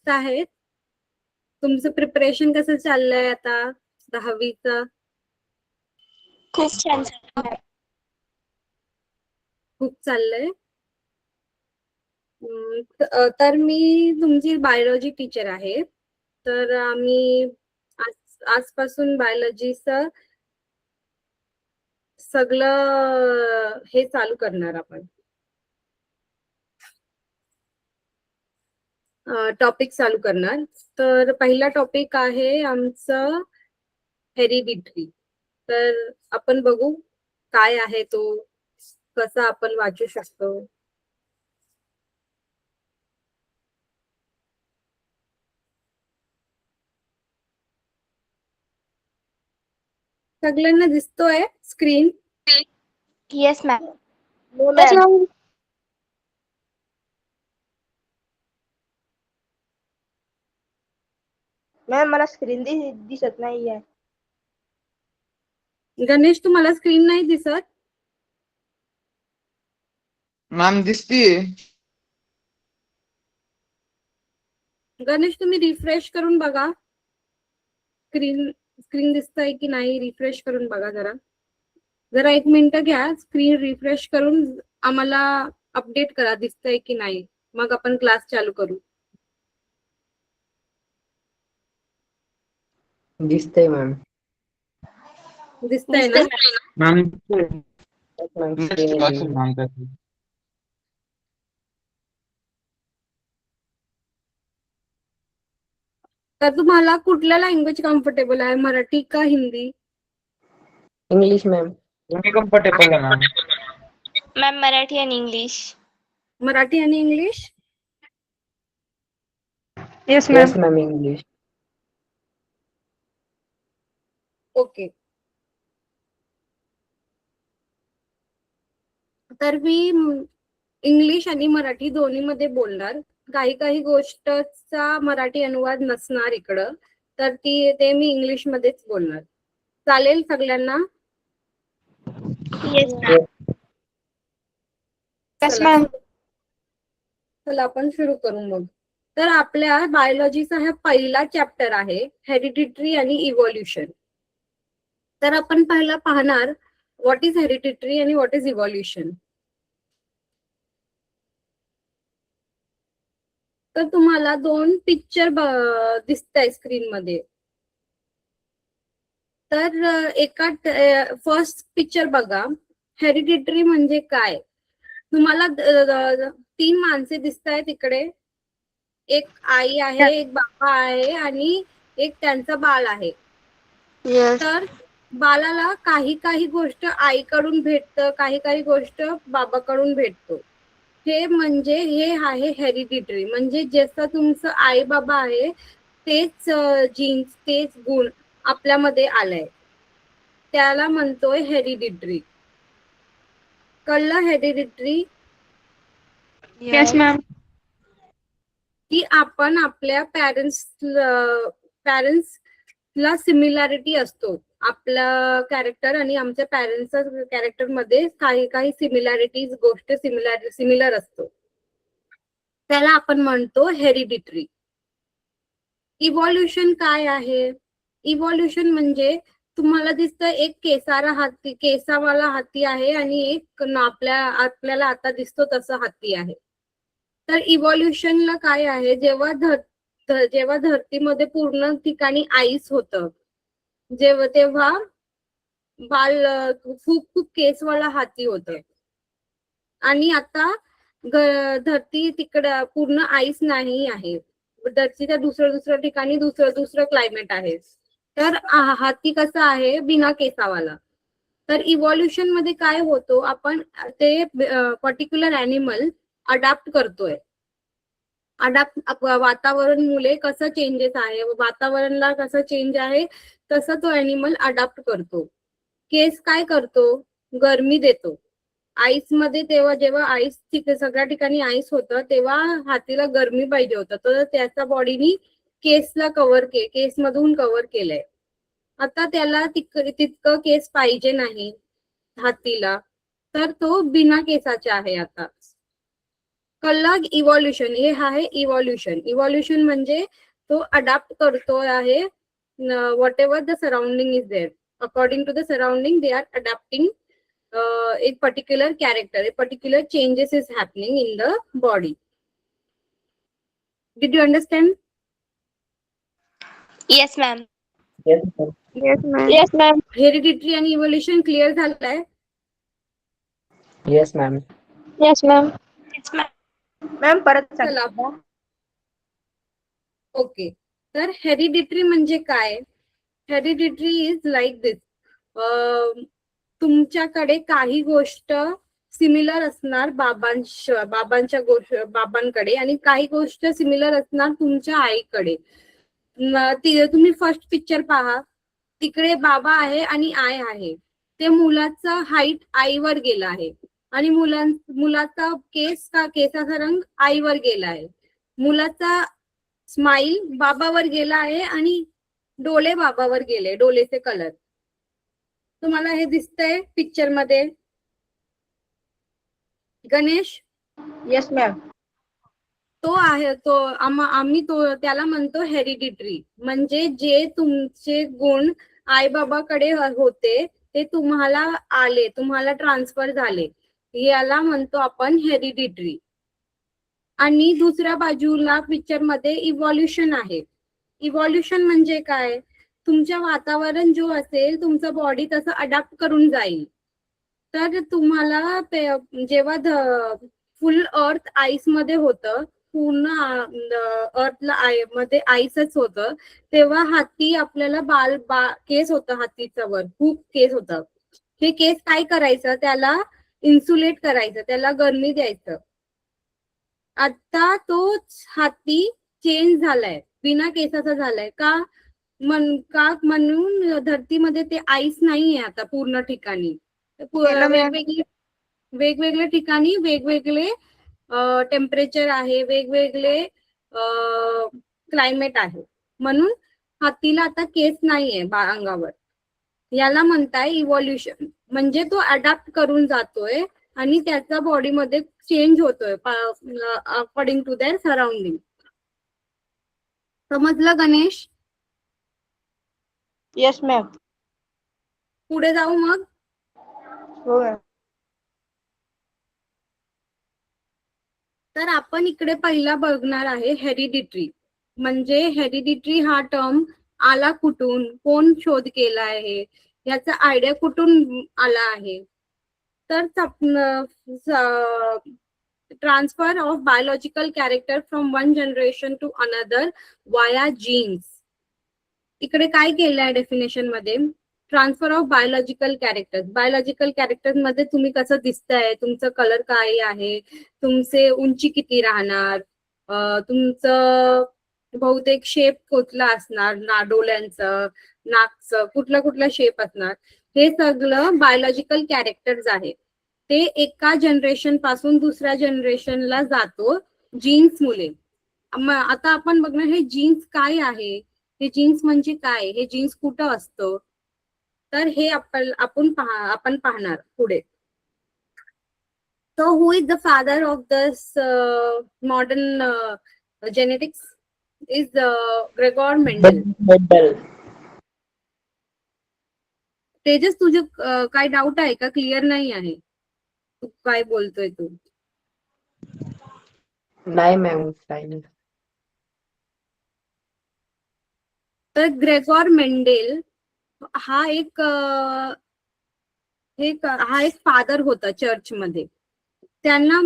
मस्त आहेत. तुमचं प्रिपरेशन कसं चाललंय आता 10वीचं? खूप छान झालं. खूप चाललंय. तर मी तुमची बायोलॉजी टीचर आहे. तर आम्ही आजपासून बायोलॉजीचं सगळं हे चालू करणार आपण. टॉपिक चालू करणार. तर पहिला टॉपिक आहे आमचं हेरिडिटरी. तर आपण बघू काय आहे तो, कसा आपण वाचू शकतो. सगळ्यांना दिसतोय स्क्रीन? Yes ma'am. मॅम मला स्क्रीन दिसत नाहीये. गणेश, तुम्हाला स्क्रीन नाही दिसत? मॅम दिसतीये. गणेश, तुम्ही रिफ्रेश करून बघा. स्क्रीन दिसतंय की नाही, रिफ्रेश करून बघा जरा 1 मिनिट घ्या. स्क्रीन रिफ्रेश करून आम्हाला अपडेट करा दिसतंय की नाही, मग आपण क्लास चालू करू. दिसतंय मॅम. दिसतंय ना? मॅम तर तुम्हाला कुठल्या लँग्वेज कम्फर्टेबल आहे, मराठी का हिंदी? English ma'am. कम्फर्टेबल आहे मॅम. मॅम मराठी आणि इंग्लिश. मराठी आणि English? Yes yes ma'am English. Okay. तर मी इंग्लिश आणि मराठी दोन्ही मध्ये बोलणार. काही गोष्टचा मराठी अनुवाद नसणार इकडं, तर ते मी इंग्लिश मध्येच बोलणार. चालेल सगळ्यांना? Yes ma'am. चला आपण सुरू करू मग. तर आपल्या बायोलॉजीचा हा पहिला चॅप्टर आहे, हेरिडिटरी आणि इव्हॉल्युशन. तर आपण पहिला पाहणार व्हॉट इज हेरिडिटरी आणि व्हॉट इज इव्हॉल्युशन. तर तुम्हाला 2 पिक्चर दिसताय स्क्रीन मध्ये. तर एका फर्स्ट पिक्चर बघा. हेरिडिटरी म्हणजे काय? तुम्हाला 3 माणसे दिसतायत इकडे. एक आई आहे, एक बाबा आहे आणि एक त्यांचा बाळ आहे. तर बाळाला काही गोष्ट आईकडून भेटतं, काही गोष्ट बाबाकडून भेटतो. हे आहे हेरिडिटरी. म्हणजे जसं तुमचं आई बाबा आहे तेच जीन्स, तेच गुण आपल्यामध्ये आलाय, त्याला म्हणतोय हेरिडिटरी. कळलं हेरिडिटरी? Yes ma'am. की आपण आपल्या पॅरेंट्सला सिमिलॅरिटी असतो. आपला कॅरेक्टर आणि आमच्या पॅरेंट्सच्या कॅरेक्टर मध्ये काही सिमिलॅरिटीज, गोष्ट सिमिलर असतो, त्याला आपण म्हणतो हेरिडिटरी. इव्हॉल्युशन काय आहे? इव्हॉल्युशन म्हणजे तुम्हाला दिसतं एक केसावाला हाती आहे आणि एक आपल्याला आता दिसतो तसा हाती आहे. तर इव्हॉल्युशनला काय आहे? जेव्हा धरतीमध्ये पूर्ण ठिकाणी आईस होतं, तेव्हा बाल खूप केसवाला हाती होतं. आणि आता धरती तिकडं पूर्ण आईस नाही आहे. धरतीच्या दुसऱ्या ठिकाणी दुसरं क्लायमेट आहे. तर हाती कसा आहे? बिना केसावाला. तर इव्हॉल्युशन मध्ये काय होतो? आपण ते पर्टिक्युलर ॲनिमल अडॅप्ट करतोय. वातावरण मुळे कसं चेंजेस आहे, वातावरणला कसं चेंज आहे तसं तो ॲनिमल अडॅप्ट करतो. केस काय करतो? गरमी देतो. आईस मध्ये जेव्हा आईस सगळ्या ठिकाणी आईस होतं तेव्हा हातीला गरमी पाहिजे होतं, तर त्याच्या बॉडीनी केस मधून कव्हर केलंय. आता त्याला तितकं केस पाहिजे नाही हातीला, तर तो बिना केसाचा आहे आता. कळलं इव्हॉल्युशन, हे आहे इव्हॉल्युशन. इव्हॉल्युशन म्हणजे तो अडॅप्ट करतो आहे whatever the surrounding is there. According to the surrounding they are adapting a particular character, a particular changes is happening in the body. Did you understand? Yes, ma'am. Yes, ma'am. Yes, ma'am. Yes, ma'am. Hereditary आणि evolution clear झालंय? Yes, ma'am. Yes, ma'am. Yes, ma'am. Ma'am परत सांग. चला. Okay, तर hereditary म्हणजे काय? Hereditary is like दिस. तुमच्याकडे काही गोष्ट सिमिलर असणार बाबांकडे आणि काही गोष्ट सिमिलर असणार तुमच्या आईकडे. तुम्ही फर्स्ट पिक्चर पहा, तिकडे बाबा आहे आणि आई आहे. ते मुलाचा हाईट आईवर गेला आहे आणि मुलाचा केसाचा रंग आईवर गेला आहे. मुलाचा स्माइल बाबावर गेला आहे आणि डोळे बाबावर गेले, डोळेचे कलर. तुम्हाला हे दिसतंय पिक्चर मध्ये? Ganesh, yes ma'am. तो आहे तो आम्ही त्याला म्हणतो हेरिडिटरी. म्हणजे जे तुमचे गुण आई बाबाकडे होते ते तुम्हाला आले, तुम्हाला ट्रान्सफर झाले, याला म्हणतो आपण हेरिडिटरी. आणि दुसऱ्या बाजूला पिक्चर मध्ये इव्हॉल्युशन आहे. इव्हॉल्युशन म्हणजे काय? तुमच्या वातावरण जो असेल, तुमचा बॉडी तसं अडॅप्ट करून जाईल. तर तुम्हाला जेव्हा फुल अर्थ आईस मध्ये होतं, पूर्ण अर्थला मध्ये आईसच होतं, तेव्हा हाती आपल्याला केस होतं, हातीचा वर खूप केस होतं. हे केस काय करायचं? त्याला इन्सुलेट करायचं, त्याला गरमी द्यायचं. आता तोच हाती चेंज झालाय, बिना केसाचा झालाय. का म्हणून धरतीमध्ये ते आईस नाहीये आता पूर्ण ठिकाणी. वेगवेगळ्या ठिकाणी वेगवेगळे टेम्परेचर आहे, वेगवेगळे क्लायमेट आहे, म्हणून हातीला आता केस नाहीये अंगावर. याला म्हणताय इव्हॉल्युशन. म्हणजे तो अडॅप्ट करून जातोय आणि त्याचा बॉडीमध्ये चेंज होतोय अकॉर्डिंग टू देअर सराउंडिंग. समजलं गणेश? Yes ma'am. पुढे जाऊ मग. हो मॅम. तर आपण इकडे पहिला बघणार आहे हेरिडिटरी. म्हणजे हेरिडिटरी हा टर्म आला कुठून, कोण शोध केला आहे, याचा आयडिया कुठून आला आहे? तर transfer of biological character from one generation to another via genes. इकडे काय केलंय डेफिनेशन मध्ये? Transfer of biological character. Biological character मध्ये तुम्ही कसं दिसताय, तुमचं कलर काय आहे, तुमचे उंची किती राहणार, तुमचं बहुतेक शेप कुठला असणार, डोळ्यांचं, नाकचं कुठला शेप असणार, हे सगळं बायोलॉजिकल कॅरेक्टर्स आहे. ते एका जनरेशन पासून दुसऱ्या जनरेशनला जातो जीन्स मुले. आता आपण बघणार हे जीन्स काय आहे, हे जीन्स म्हणजे काय, हे जीन्स कुठं असतं, तर हे आपण पाहणार पुढे. So who is the father of this modern genetics? Is Gregor Mendel. Tejas, तुझे काय डाऊट आहे का? क्लिअर नाही आहे तू काय बोलतोय तू? नाही मॅम, काही नाही. तर ग्रेगॉर मेंडेल हा एक फादर होता चर्च मध्ये. त्यांना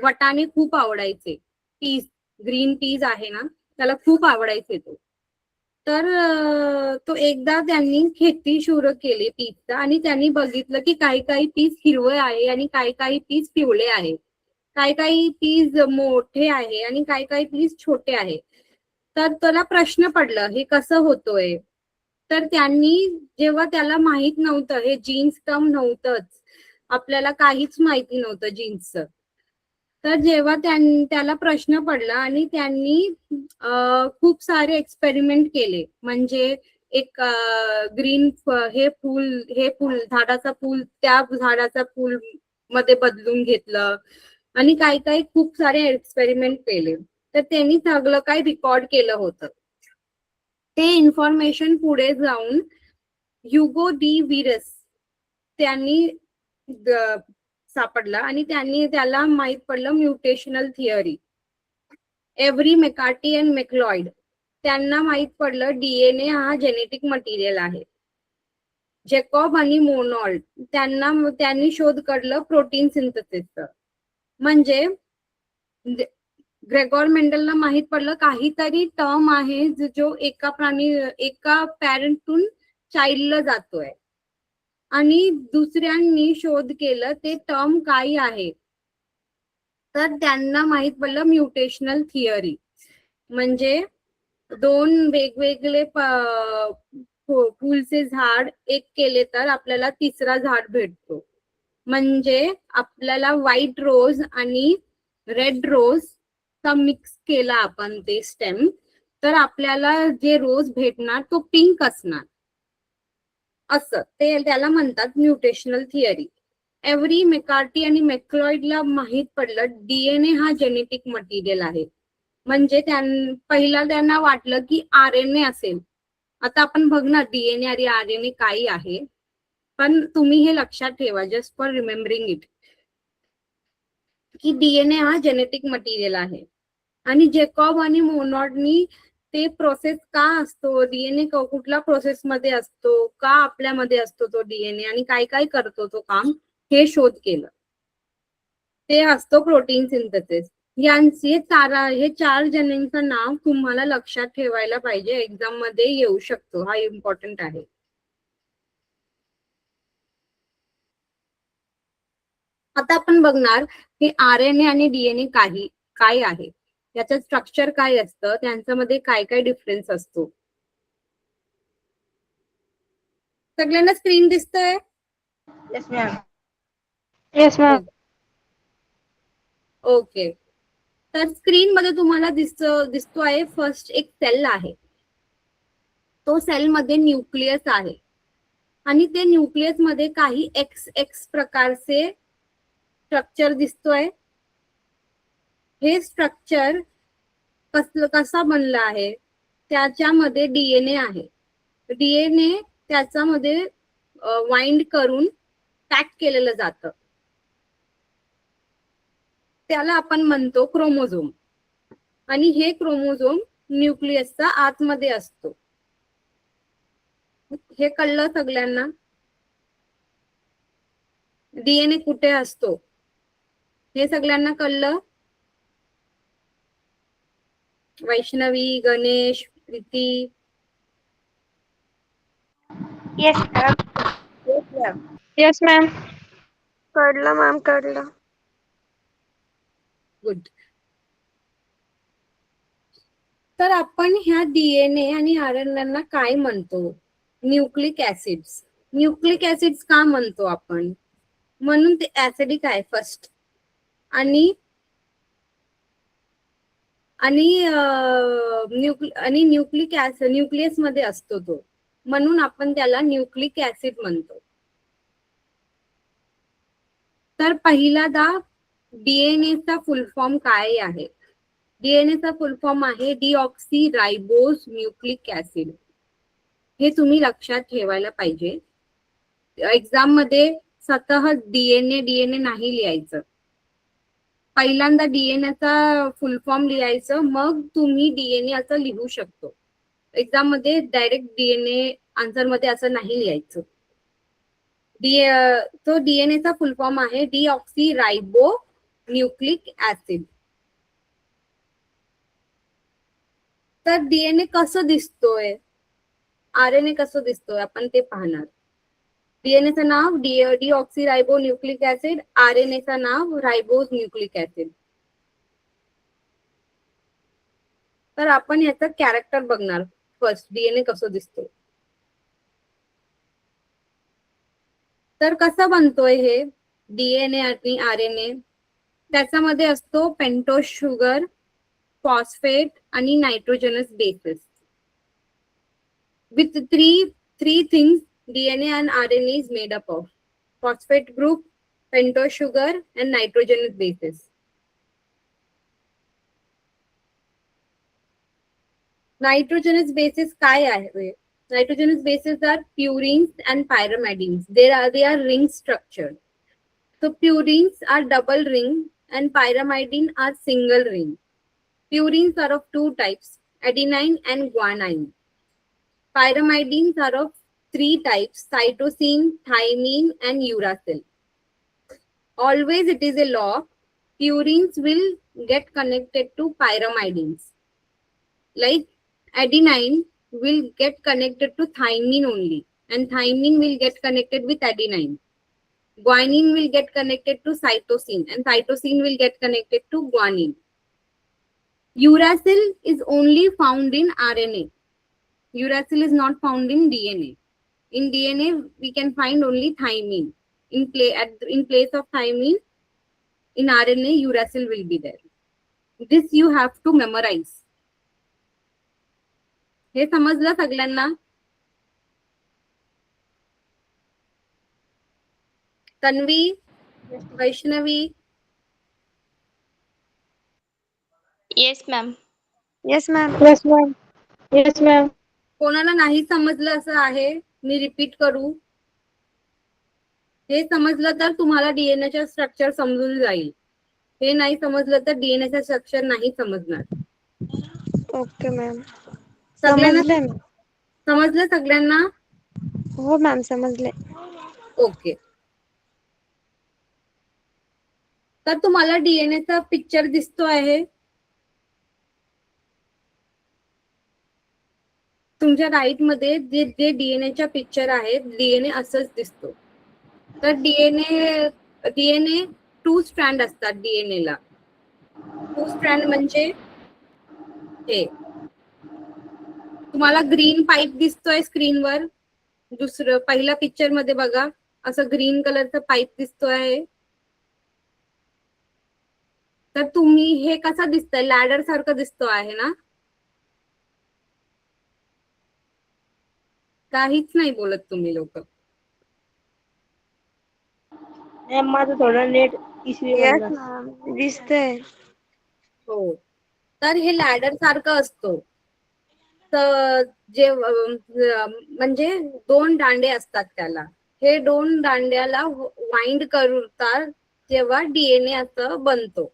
वटाणे खूप आवडायचे. पीस, ग्रीन पीस आहे ना, त्याला खूप आवडायचे तो. तर तो एकदा त्यांनी खेती सुरू केली पीसचा आणि त्यांनी बघितलं की काही पीस हिरवे आहे आणि काही पीस पिवळे आहे, काही पीस मोठे आहे आणि काही पीस छोटे आहे. तर त्याला प्रश्न पडला हे कसं होतोय. तर त्यांनी, जेव्हा त्याला माहित नव्हतं, हे जीन्स टर्म नव्हतंच, आपल्याला काहीच माहिती नव्हतं जीन्सचं, तर जेव्हा त्याला प्रश्न पडला आणि त्यांनी खूप सारे एक्सपेरिमेंट केले. म्हणजे एक ग्रीन हे फूल झाडाचा फूल त्या झाडाचा फूल मध्ये बदलून घेतलं, आणि काही खूप सारे एक्सपेरिमेंट केले. तर त्यांनी सगळं काही रेकॉर्ड केलं होतं. ते इन्फॉर्मेशन पुढे जाऊन ह्युगो डी व्हिरस त्यांनी सापडला आणि त्यांनी त्याला माहित पडलं म्युटेशनल थिअरी. एव्हरी मेकार्टी अँड मेक्लॉइड त्यांना माहित पडलं डीएनए हा जेनेटिक मटेरियल आहे. जॅकॉब आणि मोनॉल्ड त्यांनी शोध काढलं प्रोटीन सिंथेसिसचं. म्हणजे ग्रेगॉर मेंडलला माहित पडलं काहीतरी टर्म आहे जो एका पॅरेंटून चाइल्डला जातोय आणि दुसऱ्यांनी शोध केलं ते टर्म काय आहे. तर त्यांना माहित पडलं म्युटेशनल थिअरी. म्हणजे दोन वेगवेगळे फुलचे झाड एक केले तर आपल्याला तिसरा झाड भेटतो. म्हणजे आपल्याला व्हाईट रोज आणि रेड रोज चा मिक्स केला आपण ते स्टेम, तर आपल्याला जे रोज भेटणार तो पिंक असणार. असं त्याला म्हणतात म्युटेशनल थिअरी. एव्हरी मेकार्टी आणि मेक्लॉइडला माहित पडलं डीएनए हा जेनेटिक मटेरियल आहे. म्हणजे पहिला त्यांना वाटलं की आरएनए असेल. आता आपण बघणार डीएनए आणि आरएनए काय आहे, पण तुम्ही हे लक्षात ठेवा जस्ट फॉर रिमेंबरिंग इट की डीएनए हा जेनेटिक मटेरियल आहे. आणि जॅकॉब आणि मोनॉल्डनी ते प्रोसेस का असतो, डीएनए कुठल्या प्रोसेस मध्ये असतो, का आपल्यामध्ये असतो तो डीएनए आणि काय काय करतो तो काम, हे शोध केलं. ते असतो प्रोटीन सिंथेसिस. हे 4 जणांचं नाव तुम्हाला लक्षात ठेवायला पाहिजे, एक्झाम मध्ये येऊ शकतो, हा इम्पॉर्टंट आहे. आता आपण बघणार की आरएनए आणि डीएनए काय आहे, याचं स्ट्रक्चर काय असतं, त्यांच्यामध्ये काय काय डिफरन्स असतो. सगळ्यांना स्क्रीन दिसतंय? Yes ma'am. Yes, ma'am. Okay. तर स्क्रीन मध्ये तुम्हाला दिसतो आहे फर्स्ट एक सेल आहे. तो सेल मध्ये न्यूक्लियस आहे आणि ते न्यूक्लियस मध्ये काही एक्स प्रकारचे स्ट्रक्चर दिसतोय. हे स्ट्रक्चर कसा बनलं आहे, त्याच्यामध्ये डीएनए आहे. डीएनए त्याच्यामध्ये वाइंड करून पॅक केलेलं जातं. त्याला आपण म्हणतो क्रोमोझोम. आणि हे क्रोमोझोम न्यूक्लियसचा आतमध्ये असतो. हे कळलं सगळ्यांना? डीएनए कुठे असतो हे सगळ्यांना कळलं? Vaishnavi, Ganesh, Preeti? Yes, ma'am. Yes ma'am. Yes, ma'am. कळलं मॅम, कळलं. गुड. तर आपण ह्या डीएनए आणि आरएनए काय म्हणतो? Nucleic acids. न्यूक्लिक ऍसिड्स का म्हणतो आपण? म्हणून ते ऍसिडिक आहे फर्स्ट. आणि न्यूक्लियस मध्ये असतो तो, म्हणून आपण त्याला न्यूक्लिक ऍसिड म्हणतो. तर पहिल्यांदा डीएनए चा फुल फॉर्म काय आहे? डीएनए चा फुल फॉर्म आहे डीऑक्सी रायबोज न्यूक्लिक ऍसिड. हे तुम्ही लक्षात ठेवायला पाहिजे. एक्झाम मध्ये स्वतः डीएनए नाही लिहायचं. पहिल्यांदा डीएनए चा फुल फॉर्म लिहायचं, मग तुम्ही डीएनए असं लिहू शकतो. एक्झाम मध्ये डायरेक्ट डीएनए आन्सर मध्ये असं नाही लिहायचं. तो डीएनए चा फुल फॉर्म आहे डीऑक्सी रायबो न्यूक्लिक ऍसिड. तर डीएनए कसं दिसतोय, आरएनए कसं दिसतोय आपण ते पाहणार. डीएनए चं नाव deoxy ribo nucleic acid, RNA चं नाव रायबोज न्यूक्लिक ऍसिड. तर आपण याचं कॅरेक्टर बघणार फर्स्ट, डीएनए कसं दिसतोय. तर कसं बनतोय हे डीएनए आणि आरएनए? त्याच्यामध्ये असतो पेंटोज शुगर, फॉस्फेट आणि nitrogenous bases. With three things DNA and RNA is made up of: phosphate group, pentose sugar and nitrogenous bases. Nitrogenous bases काय आहे? Nitrogenous bases are purines and pyrimidines. They are ring structured. So purines are double ring and pyrimidine are single ring. Purines are of two types, adenine and guanine. Pyrimidines are of three types, cytosine, thymine and uracil. Always it is a law, purines will get connected to pyrimidines. Like adenine will get connected to thymine only, and thymine will get connected with adenine. Guanine will get connected to cytosine, and cytosine will get connected to guanine. Uracil is only found in RNA. Uracil is not found in DNA. In DNA, we can find only thymine. In place of thymine, in RNA, uracil will be there. This you have to memorize. हे समजलं सगळ्यांना? Tanvi, Vaishnavi, Yes, ma'am. Yes, ma'am. Yes, ma'am. Yes, ma'am. कोणाला नाही समजलं असं आहे? मी repeat करू. हे समजलं तर तुम्हाला डीएनएच्या स्ट्रक्चर समजून जाईल. हे नाही समजलं तर डीएनएचं स्ट्रक्चर नाही समजणार. Okay ma'am. सगळ्यांना समजले मॅम. समजलं सगळ्यांना? हो मॅम समजले. ओके. तर तुम्हाला डीएनएचा पिक्चर दिसतो आहे. तुमच्या राईट मध्ये जे डीएनएच्या पिक्चर आहेत, डीएनए असंच दिसतो. तर डीएनए 2 स्ट्रँड असतात डीएनएला. 2 स्ट्रँड म्हणजे हे तुम्हाला ग्रीन पाईप दिसतोय स्क्रीनवर. दुसरं पहिल्या पिक्चर मध्ये बघा, असं ग्रीन कलरचा पाईप दिसतोय. तर तुम्ही हे कसं दिसतंय? लॅडर सारखं दिसतो आहे ना? काहीच नाही बोलत तुम्ही लोक. माझं थोडं नेट इश्यू. Yes, ma'am. दिसतंय. हो. तर हे लॅडर सारखं असतो. तर जे म्हणजे 2 दांडे असतात त्याला. हे 2 दांड्याला वाइंड करतात जेव्हा डीएनए असं बनतो.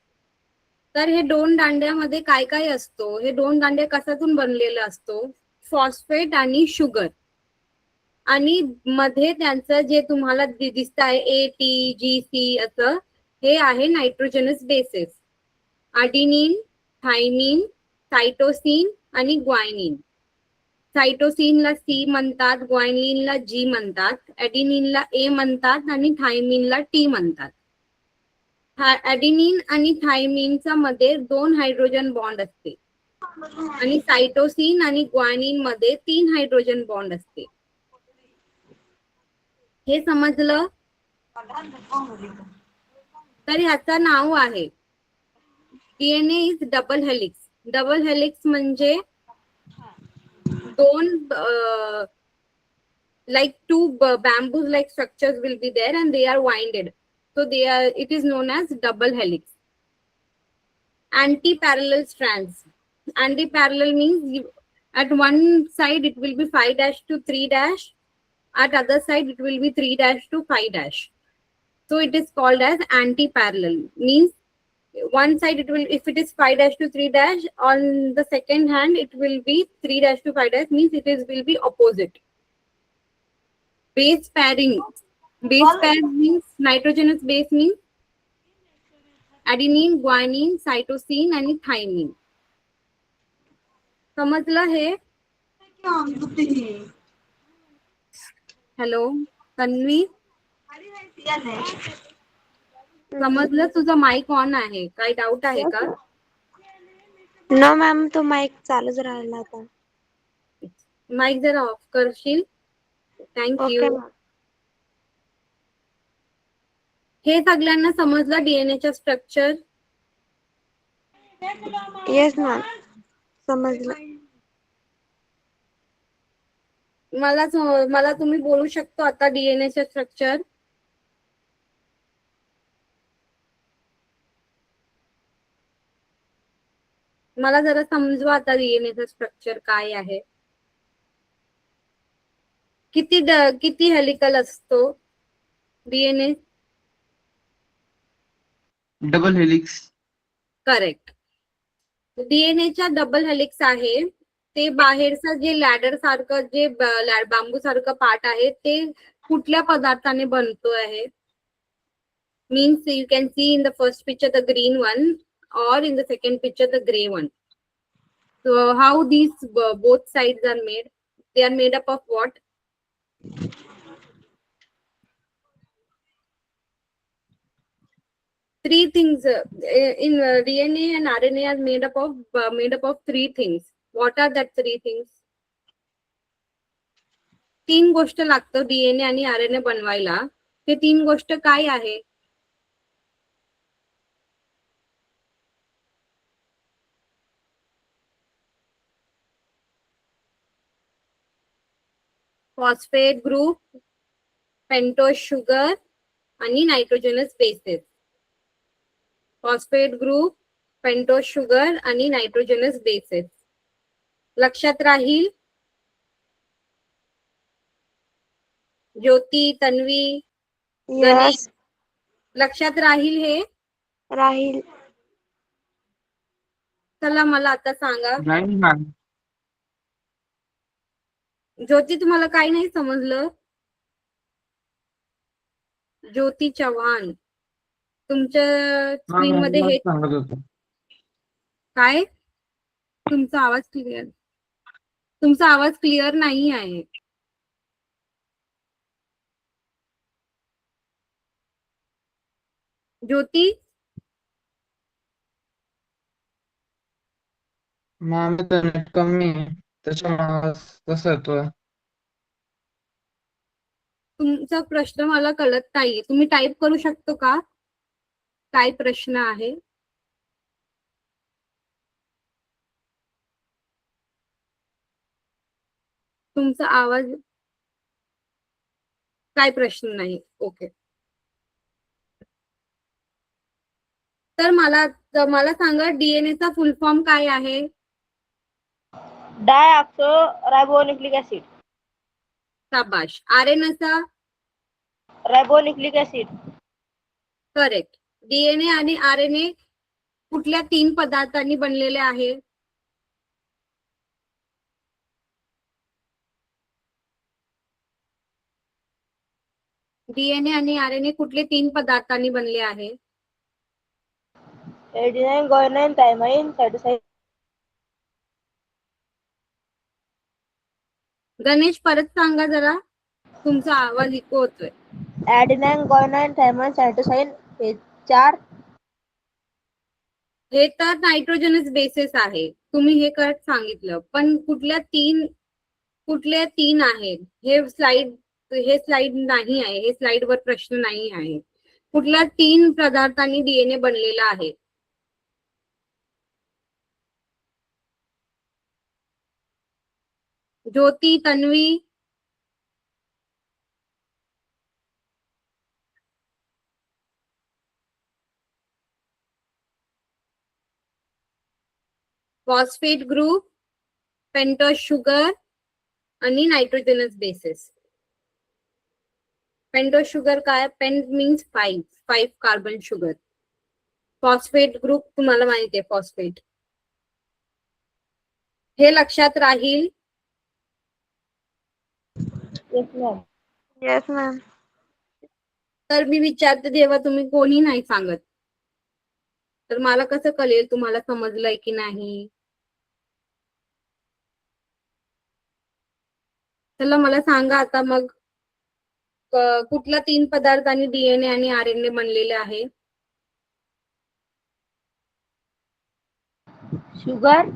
तर हे 2 दांड्यामध्ये काय काय असतो? हे 2 दांडे कशातून बनलेला असतो? फॉस्फेट आणि शुगर. आणि मध्ये त्यांचं जे तुम्हाला दिसत आहे ATGC असं, हे आहे नायट्रोजनस बेसिस. अडेनिन, थायमिन, सायटोसिन आणि ग्वायनिन. सायटोसिनला C म्हणतात, ग्वायनिनला G म्हणतात, अडेनिनला A म्हणतात आणि थायमिनला T म्हणतात. अडेनिन आणि थायमिनच्या मध्ये 2 हायड्रोजन बॉन्ड असते आणि सायटोसिन आणि ग्वायनिन मध्ये 3 हायड्रोजन बॉन्ड असते. हे समजलं? तर ह्याचं नाव आहे DNA is double helix. Double helix म्हणजे 2 like 2 bamboo like structures will be there and they are winded. So it is known as double helix. Anti-parallel strands. Anti-parallel means at one side it will be 5' to 3'. At other side it will be 3' to 5'. So it is called as anti-parallel. Means one side it will, if it is 5' to 3', on the second hand it will be 3' to 5', means will be opposite. Base pairing. Base pair means nitrogenous base means adenine, guanine, cytosine आणि thymine. समजलं हे? Hello Tanvi, समजलं? तुझा mic on आहे, काही doubt आहे का? No ma'am, तो माईक चालूच राहिला आता. माईक जरा ऑफ करशील? थँक्यू. Okay ma'am. हे सगळ्यांना समजलं डीएनएच्या स्ट्रक्चर? येस मॅम, समजलं. मला तुम्ही बोलू शकतो आता डीएनएच्या स्ट्रक्चर? मला जरा समजवा आता डीएनएचं स्ट्रक्चर काय आहे. किती हेलिकल असतो डीएनए? Double helix. करेक्ट. डीएनएच्या डबल हेलिक्स आहे. ते बाहेरचं जे लॅडर सारखं जे बांबू सारखं पार्ट आहे ते कुठल्या पदार्थाने बनतो आहे? Means you can see in the first picture the green one or in the second picture the gray one. So how these both sides are made? They are made up of what? Three things in DNA and RNA are made up of three things. What are that three things? तीन गोष्ट लागतं DNA आणि RNA बनवायला. ते तीन गोष्ट काय आहे? फॉस्फेट ग्रुप, पेंटोज शुगर आणि nitrogenous bases. Phosphate group, pentose sugar आणि नायट्रोजनस बेसेस. लक्षात राहील? ज्योती, तन्वी, गणेश, यस लक्षात राहील हे? राहील. चला मला आता सांगा, नाही मॅम. ज्योती तुम्हाला काही नाही समजलं? ज्योती चव्हाण, तुमच्या स्क्रीन मध्ये हे सांगत होतो. काय? तुमचा आवाज क्लिअर नाही आहे. ज्योती, मॅम नेट कमी आहे त्याच्यामुळे तसं येतोय. तुमचा प्रश्न मला कळत नाहीये. तुम्ही टाईप करू शकतो का? काय प्रश्न आहे? तुमचा आवाज, काय प्रश्न नाही. ओके. तर मला सांगा डीएनएचा फुल फॉर्म काय आहे? डायऑक्सो रायबोन्यूक्लिक ऍसिड. शाबाश. आरएनएचा? रायबोन्यूक्लिक ऍसिड. करेक्ट. डीएनए आणि आरएनए कुठल्या तीन पदार्थांनी बनलेले आहे? डीएनए आणि आरएनए कुठले तीन पदार्थांनी बनले आहे? Adenine, guanine, thymine, cytosine. Ganesh परत सांगा जरा, तुमचा आवाज इको होतोय. एडेनाइन, गुआनिन, थायमाइन, सायटोसाइन हे चार. हे तर नायट्रोजनस बेसिस आहे. तुम्ही हे करेक्ट सांगितलं, पण कुठल्या तीन आहेत? हे स्लाइड नाही आहे. हे स्लाइड वर प्रश्न नाही आहे. कुठल्या तीन पदार्थांनी डीएनए बनलेला आहे? Jyoti, Tanvi, phosphate group, pentose sugar आणि नायट्रोजनस बेसिस. पेंटोज शुगर काय? Pent means 5 carbon sugar. Phosphate group तुम्हाला माहिती आहे, फॉस्फेट. हे लक्षात राहील? Yes ma'am. Yes ma'am. तर मी विचारते तेव्हा तुम्ही कोणी नाही सांगत, तर मला कसं कळेल तुम्हाला समजलंय की नाही? चला मला सांगा आता मग, कुठल्या तीन पदार्थांनी डीएनए आणि आरएनए बनलेले आहे? शुगर.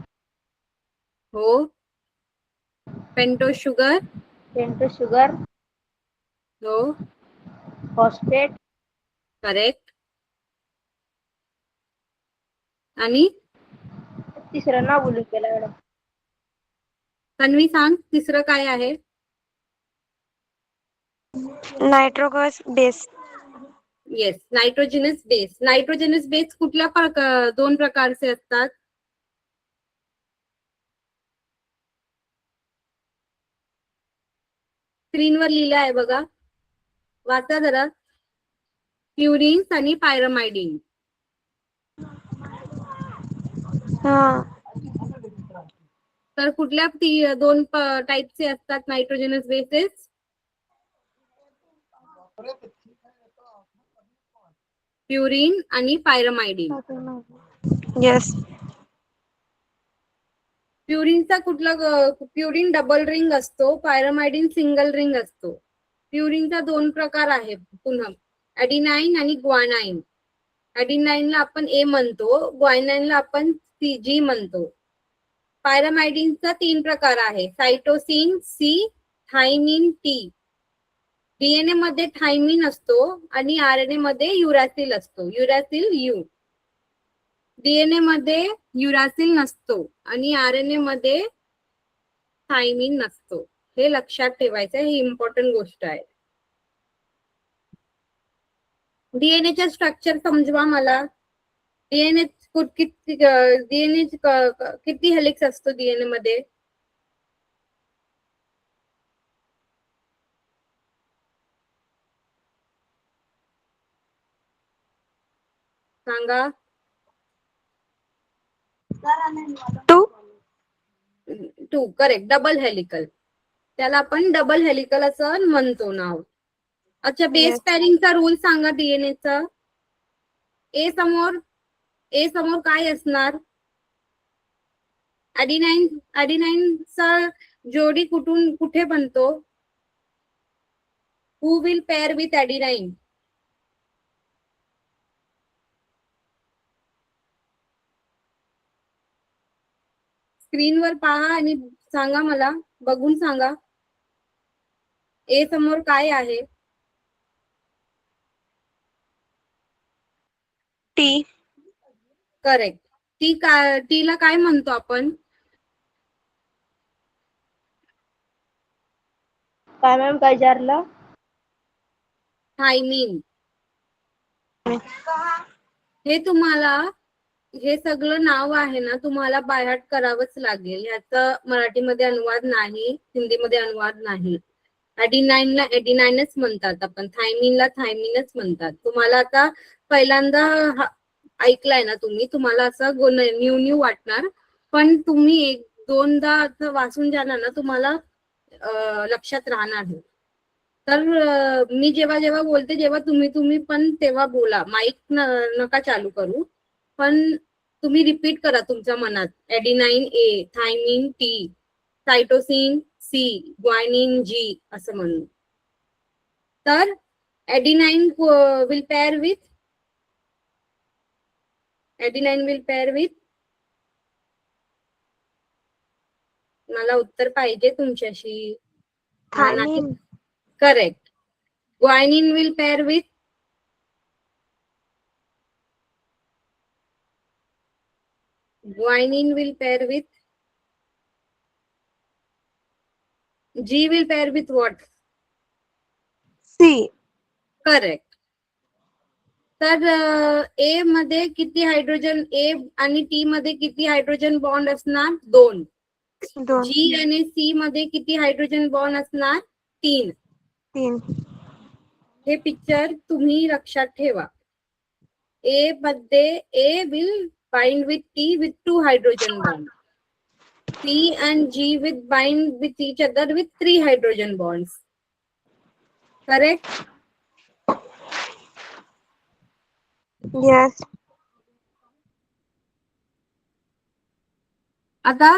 हो. Pentose sugar. Pentose sugar. हो. फॉस्फेट. करेक्ट. आणि तिसरं नाव बोलू केलं मॅडम. तन्वी सांग, तिसरं काय आहे? Nitrogenous base. Yes, nitrogenous base. Nitrogenous base कुठल्या दोन प्रकारचे असतात? स्क्रीनवर लिहिलं आहे बघा, वाचा जरा. प्युरिन्स आणि पायरमायडिन. हा. तर कुठल्या दोन टाईपचे असतात नायट्रोजनस बेसेस? प्युरिन आणि पायरमायडिन. येस. प्युरिनचा प्युरिन डबल रिंग असतो, पायरमायडिन सिंगल रिंग असतो. प्युरिनचा 2 प्रकार आहे पुन्हा, ऍडिनाइन आणि ग्वानाइन. ऍडिनाइनला आपण ए म्हणतो, ग्वानाइनला आपण जी म्हणतो. पायरमायडिनचा 3 प्रकार आहे, cytosine C, thymine T. DNA मध्ये थायमिन असतो आणि आरएनए मध्ये युरॅसिल असतो, युरॅसिल यू. डीएनए मध्ये युरॅसिल नसतो आणि आरएनए मध्ये थायमिन नसतो. हे लक्षात ठेवायचं, ही इम्पॉर्टंट गोष्ट आहे. डीएनएचे स्ट्रक्चर समजवा मला. डीएनए किती हेलिक्स असतो डीएनए मध्ये? सांगा. 2 करेक्ट. डबल हेलिकल, त्याला आपण डबल हेलिकल असं म्हणतो नाव. अच्छा, बेस पॅरिंगचा रूल सांगा डीएनएचा. ए समोर काय असणार? ऍडिनाइनचा जोडी कुठे बनतो? हु विल पेअर विथ ऍडिनाइन? स्क्रीनवर पहा आणि सांगा मला, बघून सांगा. ए समोर काय आहे? टी. करेक्ट. टीला काय म्हणतो आपण? काय मॅम, काय विचारलं? थायमिन. हे सगळं नाव आहे ना, तुम्हाला बायहार्ट करावंच लागेल. ह्याचा मराठीमध्ये अनुवाद नाही, हिंदीमध्ये अनुवाद नाही. ऍडिनाइनला ऍडिनाइनच म्हणतात आपण, थायमिनला थायमिनच म्हणतात. तुम्हाला आता पहिल्यांदा ऐकलाय ना तुम्ही, तुम्हाला असं न्यू वाटणार, पण तुम्ही 1-2दा वाचून जाणार ना, तुम्हाला लक्षात राहणार आहे. तर मी जेव्हा बोलते, जेव्हा तुम्ही पण तेव्हा बोला. माईक नका चालू करू, पण तुम्ही रिपीट करा तुमच्या मनात. Adenine A, thymine T, cytosine C, guanine G असं म्हणून. तर ऍडिनाइन विल पेअर विथ मला उत्तर पाहिजे तुमच्याशी. Thymine. Correct. Guanine will pair with G will pair with what? C. Correct. तर ए मध्ये किती हायड्रोजन, ए आणि टी मध्ये किती हायड्रोजन बॉन्ड असणार? 2. जी आणि सी मध्ये किती हायड्रोजन बॉन्ड असणार? 3. हे पिक्चर तुम्ही लक्षात ठेवा. ए मध्ये A will bind with T with 2 hydrogen bond. C and G will bind with each other with 3 hydrogen bonds. Correct? Yes. आता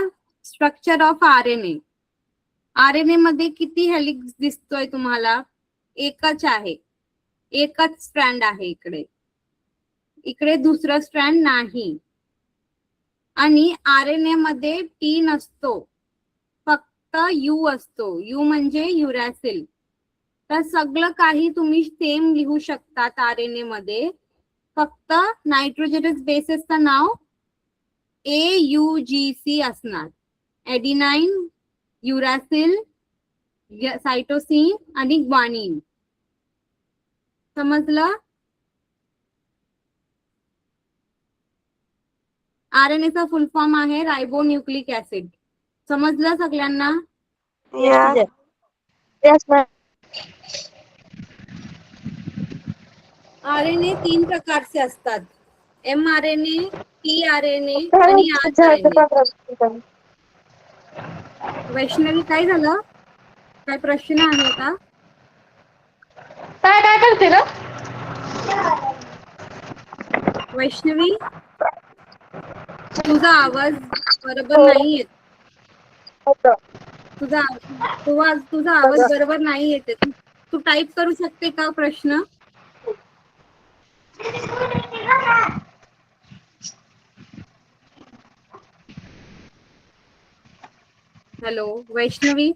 स्ट्रक्चर ऑफ आरएनए. आरएनए मध्ये किती हेलिक्स दिसतोय तुम्हाला? एकच आहे, एकच स्ट्रँड आहे. इकडे दुसरा स्ट्रँड नाही. आणि आरएनए मध्ये टी नसतो, फक्त यू असतो. यू म्हणजे युरॅसिल. तर सगळं काही तुम्ही सेम लिहू शकतात आरएनए मध्ये, फक्त नायट्रोजनस बेसेसचं नाव AUGC असणार. ऍडिनाइन, युरॅसिल, सायटोसिन आणि ग्वानिन. समजलं? आरएनए चा फुल फॉर्म आहे रायबोन्यूक्लिक ऍसिड. समजलं सगळ्यांना? Yes. Yes, ma'am. RNA 3 प्रकारचे असतात. mRNA, tRNA आणि rRNA. वैष्णवी काय झालं? काय प्रश्न आहे का? काय काय करते ना? वैष्णवी, तुझा आवाज बरोबर नाही येत. तुझा आवाज बरोबर नाही येते. तू टाईप करू शकते का प्रश्न? हॅलो वैष्णवी,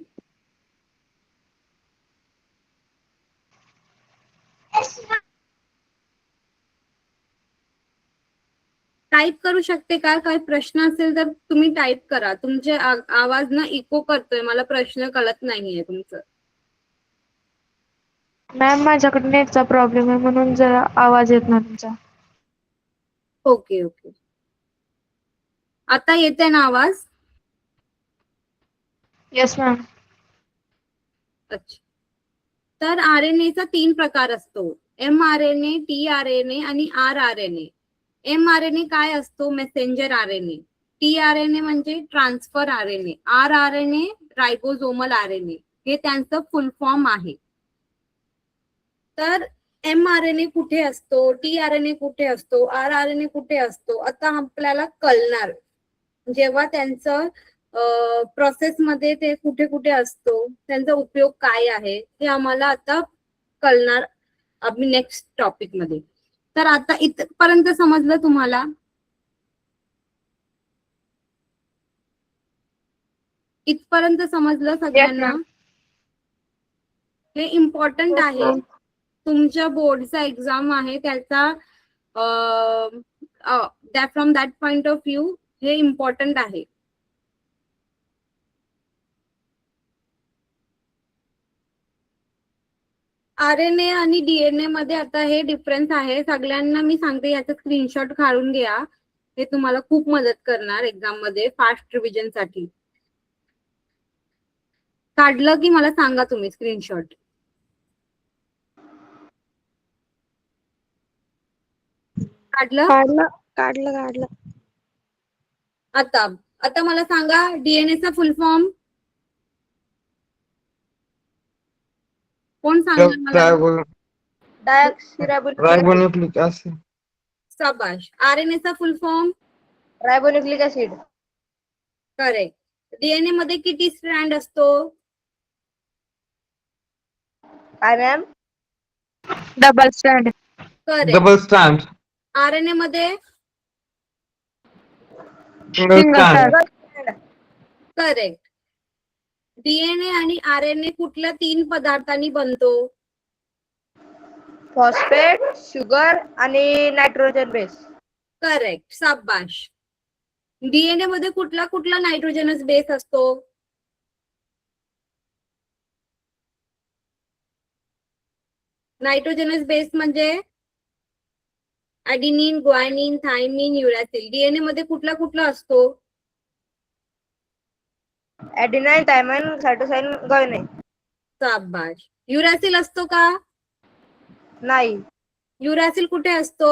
टाईप करू शकते का? काय प्रश्न असेल तर तुम्ही टाईप करा. तुमचे आवाज ना इको करतोय, मला प्रश्न कळत नाहीये तुमचं. मॅम माझ्याकडे नेटचा प्रॉब्लेम आहे म्हणून जरा आवाज येत नाही तुमचा. ओके ओके, आता येते ना आवाज? Yes ma'am. अच्छा, तर RNA चा 3 प्रकार असतो. mRNA, tRNA आणि rRNA. mRNA काय असतो? Messenger RNA. tRNA म्हणजे ट्रान्सफर RNA. rRNA रायबोझोमल RNA. हे त्यांचं फुल फॉर्म आहे. तर mRNA कुठे असतो, tRNA कुठे असतो, rRNA कुठे असतो, आता आपल्याला कळणार जेव्हा त्यांचं प्रोसेसमध्ये ते कुठे कुठे असतो, त्यांचा उपयोग काय आहे हे आम्हाला आता कळणार आम्ही नेक्स्ट टॉपिक मध्ये. तर आता इथपर्यंत समजलं तुम्हाला? इथपर्यंत समजलं सगळ्यांना? हे इम्पॉर्टंट आहे. तुमच्या बोर्डचा एक्झाम आहे त्याचा from that point of view हे इम्पॉर्टंट आहे. RNA आणि DNA मध्ये आता हे डिफरन्स आहे. सगळ्यांना मी सांगते, याचा स्क्रीनशॉट काढून घ्या. हे तुम्हाला खूप मदत करणार एक्झाम मध्ये फास्ट रिव्हिजन साठी. काढलं की मला सांगा तुम्ही स्क्रीनशॉट. काढलं? काढलं. आता आता मला सांगा DNA चा फुल फॉर्म कोण सांगणार मला? रायबोन्यूक्लिक ऍसिड. शाबाश. RNA चा full form? Ribonucleic acid. Correct. DNA मध्ये किती स्ट्रँड असतो? काय ma'am? Double stand. Correct. Double stand. RNA मध्ये? Single stand. करेक्ट. DNA आणि RNA कुठल्या 3 पदार्थांनी बनतो? फॉस्फेट, शुगर आणि नायट्रोजन बेस. करेक्ट. शाबाश. DNA मध्ये कुठला कुठला नायट्रोजनस बेस असतो? नायट्रोजनस बेस म्हणजे ॲडेनिन, ग्वायनिन, थायमिन, युरॅसिल. DNA मध्ये कुठला कुठला असतो? ॲडेनाइन, थायमाइन, सायटोसाइन, गुआनिन. शाबाश. युरॅसिल असतो का? नाही. युरॅसिल कुठे असतो?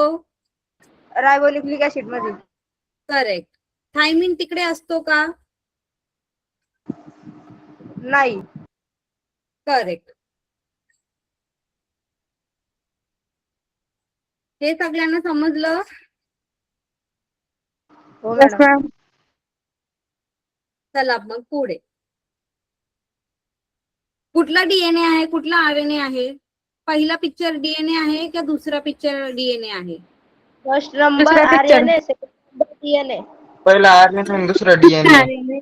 रायबोन्यूक्लिक ऍसिड मध्ये. करेक्ट. थायमिन तिकडे असतो का? नाही. करेक्ट. हे सगळ्यांना समजलं? हो येस मॅडम. मॅम. चला मग पुढे. कुठला DNA आहे, कुठला RNA आहे? पहिला पिक्चर DNA आहे का दुसरा पिक्चर DNA आहे? फर्स्ट नंबर दुसरा picture. RNA, second number DNA. पहिला RNA आणि दुसरा DNA.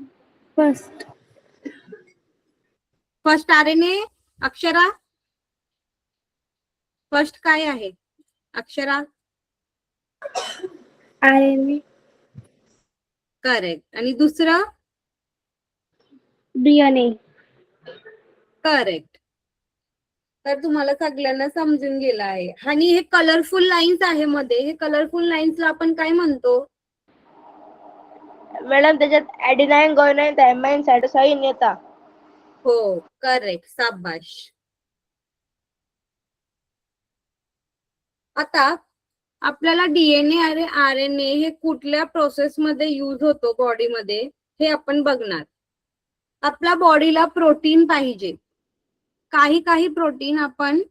First RNA. Akshara, first काय आहे? अक्षरा? RNA. करेक्ट. आणि दुसरं? DNA. करेक्ट. तर तुम्हाला सगळ्यांना समजून गेलं आहे. आणि हे कलरफुल लाईन्स आहे मध्ये, हे कलरफुल लाईन्सला आपण काय म्हणतो? मॅडम त्याच्यात ॲडेनाइन, गुआनिन, थायमाइन, सायटोसाइन येतात. हो, करेक्ट, साबाश. आता आपल्याला डीएनए आणि आरएनए हे कुठल्या प्रोसेस मध्ये यूज होतो बॉडीमध्ये हे आपण बघणार. आपल्या बॉडीला प्रोटीन पाहिजे. काही काही प्रोटीन आपण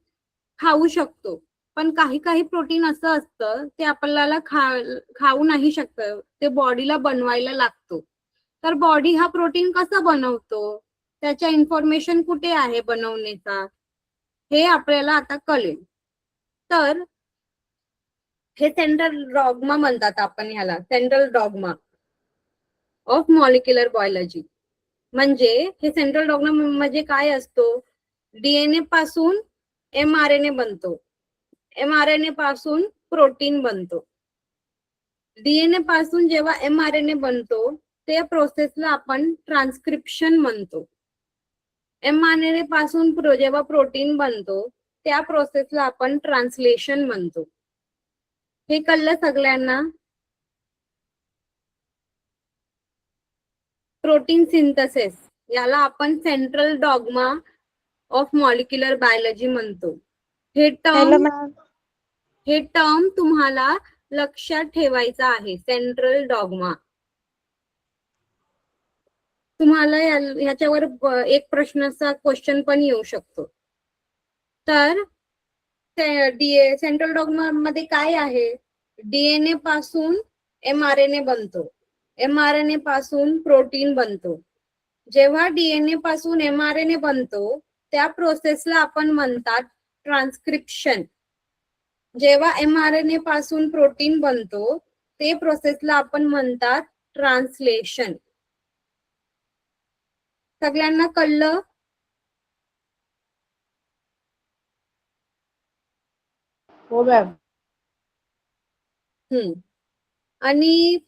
खाऊ शकतो, पण काही काही प्रोटीन असं असतं ते आपल्याला खाऊ नाही शकत, ते बॉडीला बनवायला लागतो. तर बॉडी हा प्रोटीन कसा बनवतो, त्याच्या इन्फॉर्मेशन कुठे आहे बनवण्याचा, हे आपल्याला आता कळेल. तर हे सेंट्रल डॉग्मा म्हणतात आपण ह्याला, central dogma of molecular biology. म्हणजे हे सेंट्रल डॉग्मा म्हणजे काय असतो, डीएनए पासून एमआरएनए बनतो, एमआरएनए पासून प्रोटीन बनतो. डीएनए पासून जेव्हा एमआरएनए बनतो त्या प्रोसेसला आपण ट्रान्सक्रिप्शन म्हणतो. एमआरएनए पासून जेव्हा प्रोटीन बनतो त्या प्रोसेसला आपण ट्रान्सलेशन म्हणतो. हे कळलं सगळ्यांना? प्रोटीन सिंथेसिस याला आपण central dogma of molecular biology म्हणतो. हे हॅलो टर्म मॅम. तुम्हाला लक्षात ठेवायचं आहे, सेंट्रल डॉग्मा. तुम्हाला ह्याच्यावर एक प्रश्नाचा क्वेश्चन पण येऊ शकतो. तर सेंट्रल डॉग्मा मध्ये काय आहे, डीएनए पासून एमआरएनए बनतो, एमआरएनए पासून प्रोटीन बनतो. जेव्हा डीएनए पासून एमआरएनए बनतो त्या प्रोसेसला आपण म्हणतात ट्रान्सक्रिप्शन. जेव्हा एमआरएनए पासून प्रोटीन बनतो ते प्रोसेसला आपण म्हणतात ट्रान्सलेशन. सगळ्यांना कळलं? हो मॅम. आणि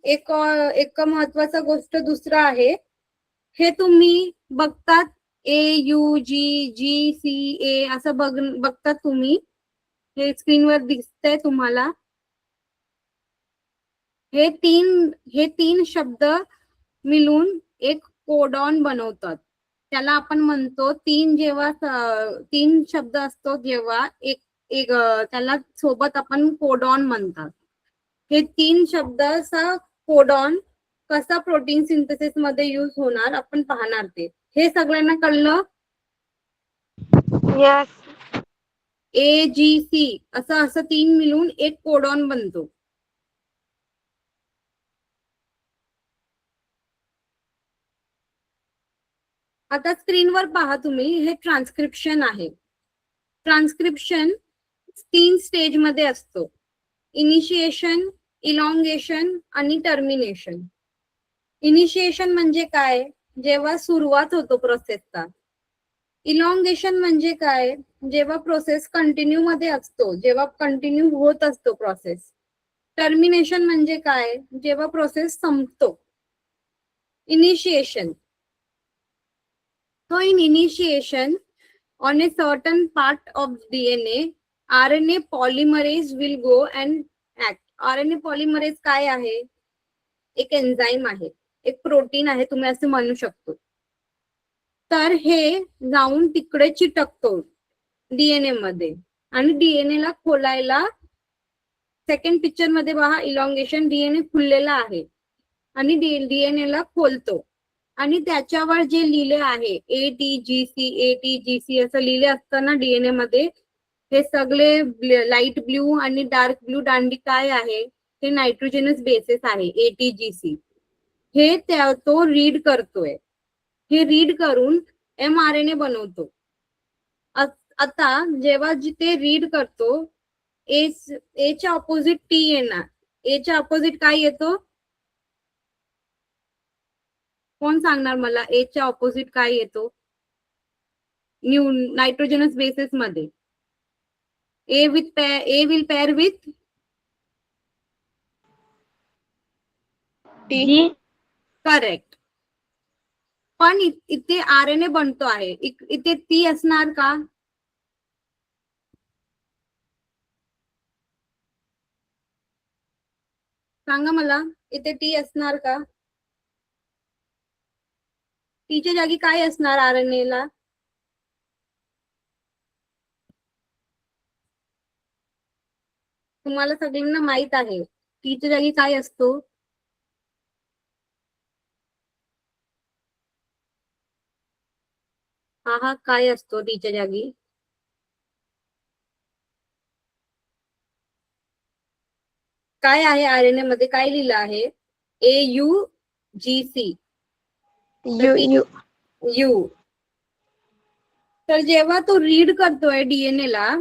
एक महत्वाचा गोष्ट दुसरा आहे, हे तुम्ही बघतात AUG असं बघतात तुम्ही, हे स्क्रीनवर दिसतंय तुम्हाला. हे तीन शब्द मिळून एक कोडॉन बनवतात. त्याला आपण म्हणतो तीन शब्द असतो जेव्हा एक त्याला सोबत आपण कोडॉन म्हणतात. हे तीन शब्दाचा कोडॉन कसा प्रोटीन सिंथेसिस मध्ये यूज होणार आपण पाहणार ते. हे सगळ्यांना कळलं? यस. AGC असं तीन मिळून एक कोडॉन बनतो. आता स्क्रीनवर पहा तुम्ही, हे ट्रान्सक्रिप्शन आहे. ट्रान्सक्रिप्शन 3 स्टेज मध्ये असतो, इनिशिएशन, इलॉंगेशन आणि टर्मिनेशन. इनिशिएशन म्हणजे काय, जेव्हा सुरुवात होतो प्रोसेसचा. इलॉंगेशन म्हणजे काय, जेव्हा प्रोसेस कंटिन्यू मध्ये असतो, जेव्हा कंटिन्यू होत असतो प्रोसेस. टर्मिनेशन म्हणजे काय, जेव्हा प्रोसेस संपतो. Initiation, so in initiation on a certain part of DNA, RNA polymerase will go and act. RNA polymerase काय आहे, एक एन्झाईम आहे, एक प्रोटीन आहे, तुम्ही असं म्हणू शकतो. तर हे जाऊन तिकडे चिटकतो डीएनए मध्ये आणि डीएनए ला खोलायला, सेकंड पिक्चर मध्ये पहा, इलॉंगेशन, डीएनए खुललेला आहे आणि डीएनए ला खोलतो आणि त्याच्यावर जे लिहिले आहे ATGC असं लिहिले असतं ना डीएनए मध्ये, हे सगळे लाईट ब्ल्यू आणि डार्क ब्ल्यू दांडी काय आहे, हे नायट्रोजनस बेसेस आहे ATGC. हे तो रीड करतोय, हे रीड करून mRNA बनवतो. आता जेव्हा जिथे रीड करतो, एच्या ऑपोजिट T येणार. एच्या ऑपोजिट काय येतो, कोण सांगणार मला, एच्या ऑपोजिट काय येतो नायट्रोजनस बेसिस मध्ये? A will pair with T. Correct. पण इथे RNA बनतो आहे, इथे ती असणार का? सांगा मला, इथे टी असणार का? टीच्या जागी काय असणार RNA ला? तुम्हाला सगळ्यांना माहित आहे टीच्या जागी काय असतो? हा काय असतो टीच्या जागी? काय आहे RNA मध्ये काय लिहिलं आहे? AUGC you. तर जेव्हा तो रीड करतोय DNA ला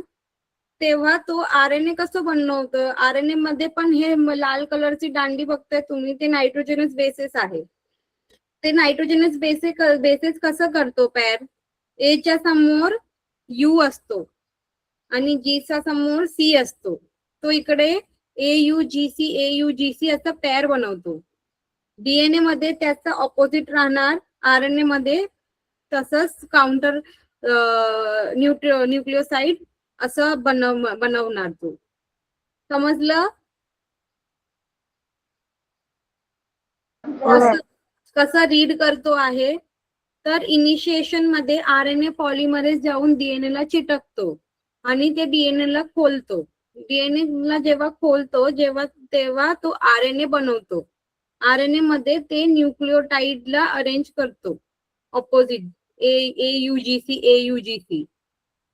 तेव्हा तो RNA कसं बनवतो? RNA मध्ये पण हे लाल कलरची दांडी बघताय तुम्ही, ते नायट्रोजनस बेसेस आहे. ते नायट्रोजनस बेसेस कसं करतो पॅर? A च्या समोर U असतो आणि G च्या समोर C असतो. तो इकडे AUGC असं पॅर बनवतो. DNA मध्ये त्याचा ऑपोजिट राहणार, RNA मध्ये तसंच काउंटर न्यूक्लिओसाइड असं बनवणार तो. समजलं? कसं रीड करतो आहे? तर इनिशिएशन मध्ये RNA पॉलिमरेज जाऊन DNA ला चिटकतो आणि ते DNA ला खोलतो. DNA ला जेव्हा खोलतो तेव्हा तो RNA बनवतो. RNA मध्ये ते न्यूक्लिओटाइडला अरेंज करतो ऑपोजिट AUGC.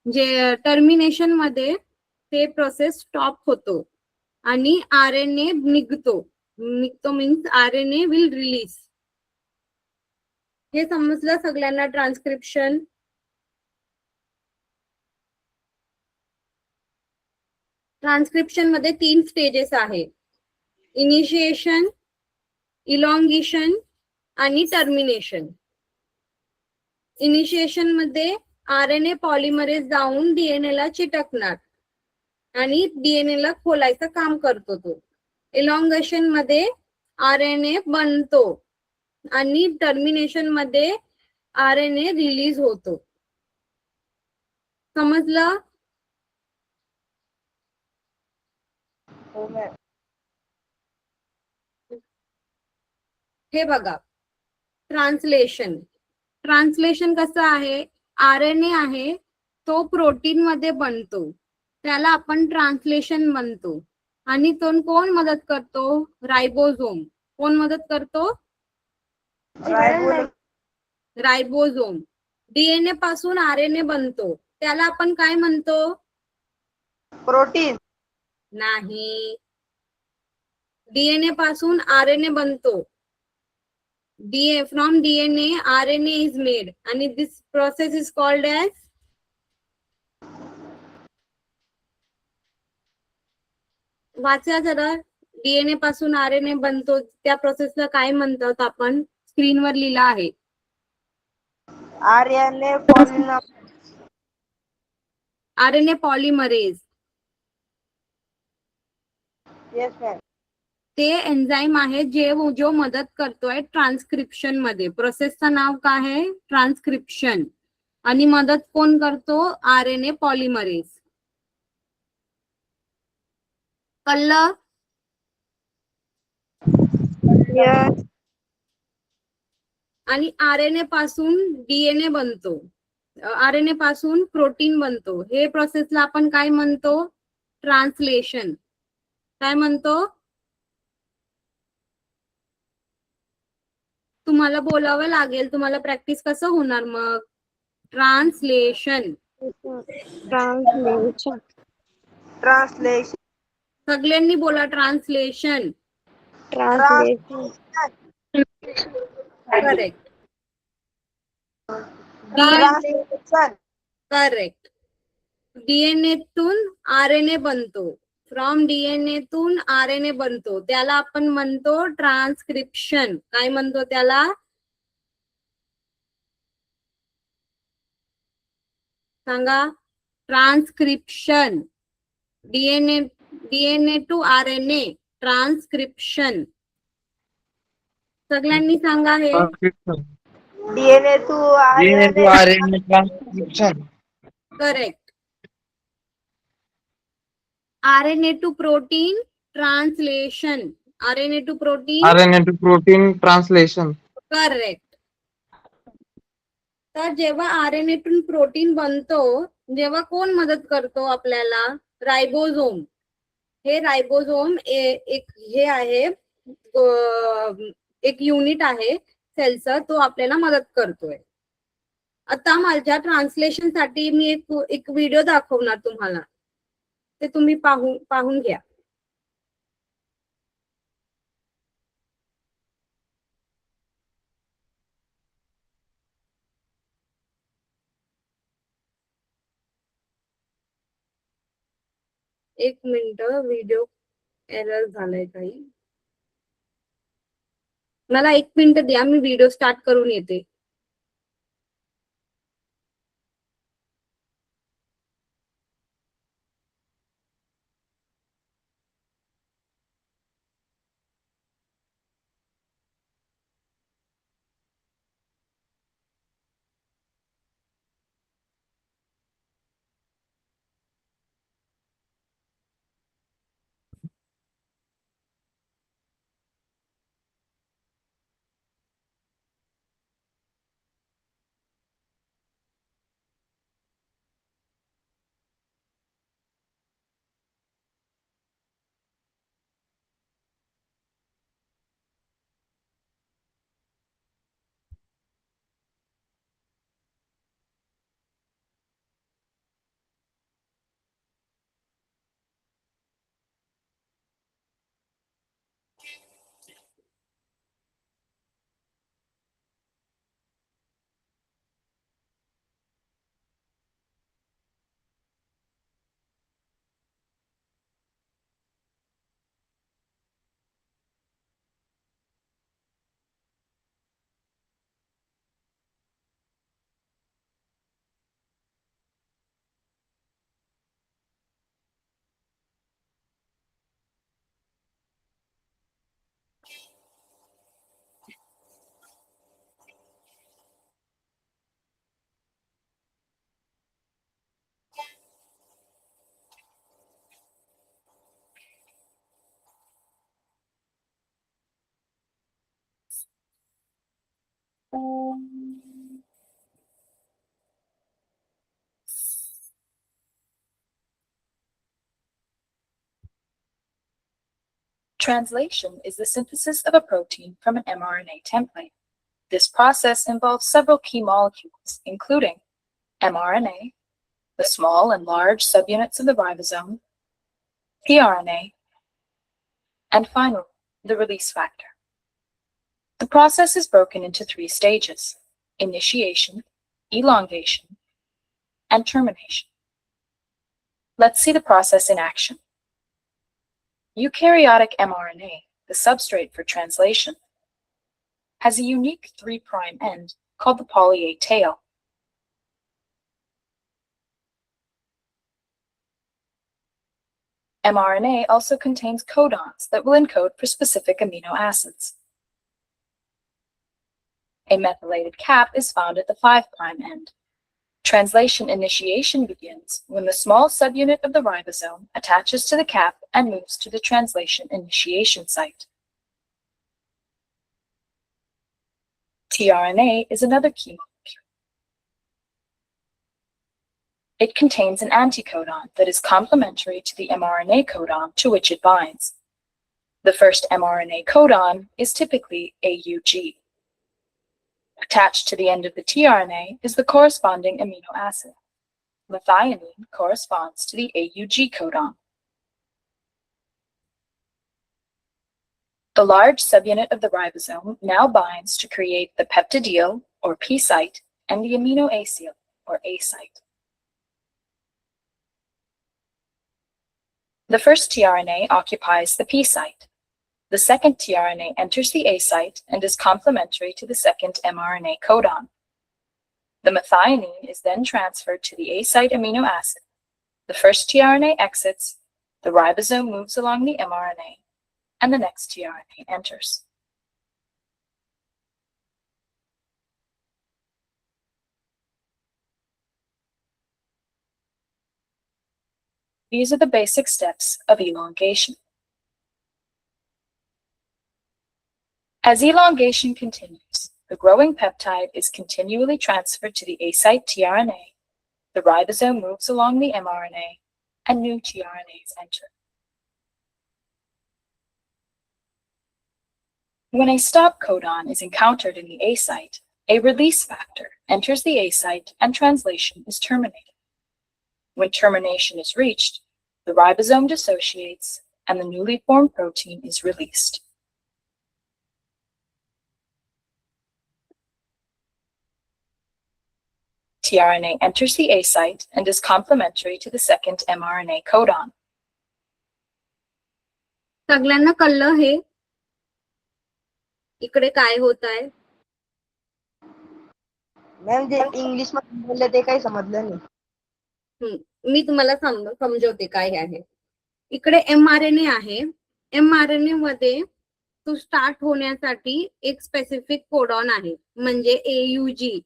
जे टर्मिनेशन मध्ये ते प्रोसेस स्टॉप होतो आणि RNA निघतो मीन्स RNA विल रिलीज. हे समजलं सगळ्यांना? ट्रान्सक्रिप्शन मध्ये 3 स्टेजेस आहे: इनिशिएशन, इलॉंगेशन आणि टर्मिनेशन. इनिशिएशन मध्ये RNA पॉलिमरेज जाऊन DNA ला चिटकणार आणि DNA ला खोलायचं काम करतो तो. इलॉंगेशन मध्ये RNA बनतो आणि टर्मिनेशन मध्ये RNA रिलीज होतो. समजलं? हो मॅम. हे बघा, ट्रान्सलेशन कसं आहे? RNA आहे तो प्रोटीन मध्ये बनतो, त्याला आपण ट्रान्सलेशन म्हणतो. आणि तो कोण मदत करतो? रायबोझोम. कोण मदत करतो? रायबोझोम. DNA पासून RNA बनतो, त्याला आपण काय म्हणतो? प्रोटीन नाही. DNA पासून RNA बनतो. From DNA RNA is made and this process is called as वाचा जरा. DNA पासून RNA बनतो त्या प्रोसेसला काय म्हणतात आपण? स्क्रीनवर लिहिलं आहे. RNA polymerase. Yes ma'am. ते एन्झाईम आहे जो मदत करतोय ट्रान्सक्रिप्शन मध्ये. प्रोसेसचं नाव काय आहे? ट्रान्सक्रिप्शन. आणि मदत कोण करतो? RNA polymerase. कळलं? आणि RNA पासून DNA बनतो, RNA पासून प्रोटीन बनतो. हे प्रोसेसला आपण काय म्हणतो? ट्रान्सलेशन. काय म्हणतो? तुम्हाला बोलावं लागेल. तुम्हाला प्रॅक्टिस कसं होणार मग? ट्रान्सलेशन. सगळ्यांनी बोला ट्रान्सलेशन. करेक्ट. करेक्ट. DNA तून RNA बनतो. फ्रॉम DNA तून RNA बनतो, त्याला आपण म्हणतो ट्रान्सक्रिप्शन. काय म्हणतो त्याला? सांगा. Transcription. DNA to RNA transcription. सगळ्यांनी सांगा हे. DNA to RNA transcription. Correct. RNA to protein translation. RNA to protein translation. Correct. तर जेव्हा RNA तून प्रोटीन बनतो, जेव्हा कोण मदत करतो आपल्याला? रायबोझोम. हे रायबोझोम एक हे आहे, एक युनिट आहे सेलचं, तो आपल्याला मदत करतोय. आता माझ्या ट्रान्सलेशन साठी मी एक व्हिडिओ दाखवणार तुम्हाला, ते तुम्ही पाहून घ्या. एक मिनिट, व्हिडिओ एरर झालाय काही. मला 1 मिनिट द्या, मी व्हिडिओ स्टार्ट करून येते. Translation is the synthesis of a protein from an mRNA template. This process involves several key molecules, including mRNA, the small and large subunits of the ribosome, tRNA, and finally, the release factor. The process is broken into 3 stages: initiation, elongation, and termination. Let's see the process in action. Eukaryotic mRNA, the substrate for translation, has a unique 3' end called the poly A tail. mRNA also contains codons that will encode for specific amino acids. A methylated cap is found at the 5' end. Translation initiation begins when the small subunit of the ribosome attaches to the cap and moves to the translation initiation site. tRNA is another key molecule. It contains an anticodon that is complementary to the mRNA codon to which it binds. The first mRNA codon is typically AUG. Attached to the end of the tRNA is the corresponding amino acid. Methionine corresponds to the AUG codon. The large subunit of the ribosome now binds to create the peptidyl, or P site, and the aminoacyl, or A site. The first tRNA occupies the P site. The second tRNA enters the A site and is complementary to the second mRNA codon. The methionine is then transferred to the A site amino acid. The first tRNA exits, the ribosome moves along the mRNA, and the next tRNA enters. These are the basic steps of elongation. As elongation continues, the growing peptide is continually transferred to the A site tRNA, the ribosome moves along the mRNA, and new tRNAs enter. When a stop codon is encountered in the A site, a release factor enters the A site and translation is terminated. When termination is reached, the ribosome dissociates and the newly formed protein is released. tRNA enters the A site and is complementary to the second mRNA codon. सगळ्यांना कळलं हे इकडे काय होत आहे? Ma'am जे English मध्ये बोलले ते काही समजलं नाही. मी तुम्हाला समजवते काय आहे. इकडे mRNA आहे. mRNA मध्ये तो स्टार्ट होण्यासाठी एक स्पेसिफिक कोडॉन आहे म्हणजे AUG.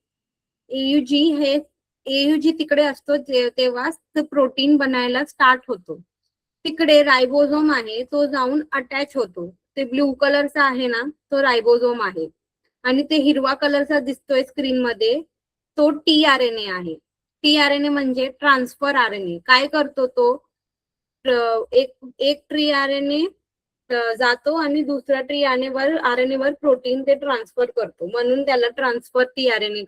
AUG तिकडे असतो तेव्हा प्रोटीन बनायला स्टार्ट होतो. तिकडे रायबोझोम आहे तो जाऊन अटॅच होतो. ते ब्लू कलरचा आहे ना तो रायबोझोम आहे आणि ते हिरवा कलरचा दिसतोय स्क्रीन मध्ये तो tRNA आहे. tRNA म्हणजे ट्रान्सफर RNA. काय करतो तो एक tRNA जातो आणि दुसऱ्या RNA वर प्रोटीन ते ट्रान्सफर करतो म्हणून त्याला ट्रान्सफर tRNA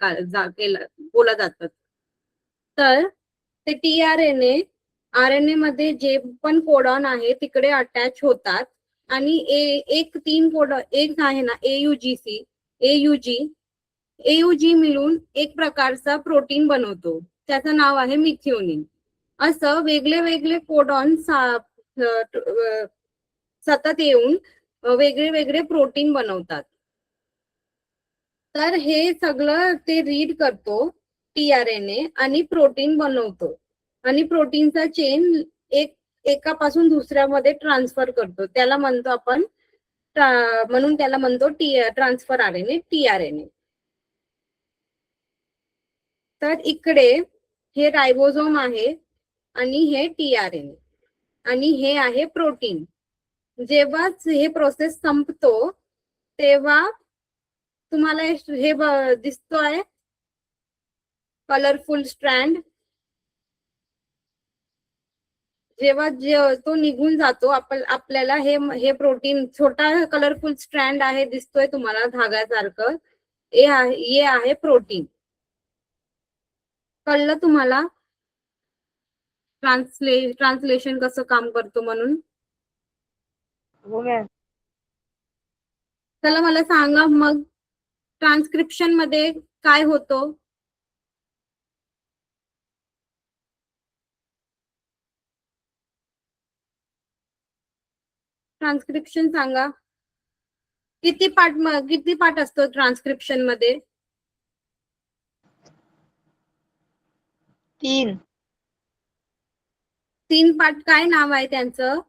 बोला जातात. तर ते tRNA RNA मध्ये जे पण कोडॉन आहे तिकडे अटॅच होतात आणि एक आहे ना AUG मिळून एक प्रकारचा प्रोटीन बनवतो त्याचं नाव आहे मिथिओनिन. असं वेगळे वेगळे कोडॉन सतत येऊन वेगळे वेगळे प्रोटीन बनवतात. तर हे सगळं ते रीड करतो tRNA आणि प्रोटीन बनवतो आणि प्रोटीनचा चेन एकापासून दुसऱ्यामध्ये ट्रान्सफर करतो. त्याला म्हणतो आपण म्हणून त्याला म्हणतो ट्रान्सफर RNA tRNA. तर इकडे हे रायबोझोम आहे आणि हे tRNA आणि हे आहे प्रोटीन. जेव्हा हे प्रोसेस संपतो तेव्हा तुम्हाला हे दिसतोय कलरफुल स्ट्रँड. जेव्हा तो निघून जातो आपल्याला हे प्रोटीन छोटा कलरफुल स्ट्रँड आहे दिसतोय तुम्हाला धाग्यासारखं. हे आहे प्रोटीन. कळलं तुम्हाला ट्रान्सलेशन कसं काम करतो म्हणून? हो मॅम. चला मला सांगा मग ट्रान्सक्रिप्शन मध्ये काय होतं? ट्रान्सक्रिप्शन सांगा. किती पार्ट असतो ट्रान्सक्रिप्शन मध्ये? 3 पार्ट. काय नाव आहे त्यांचं?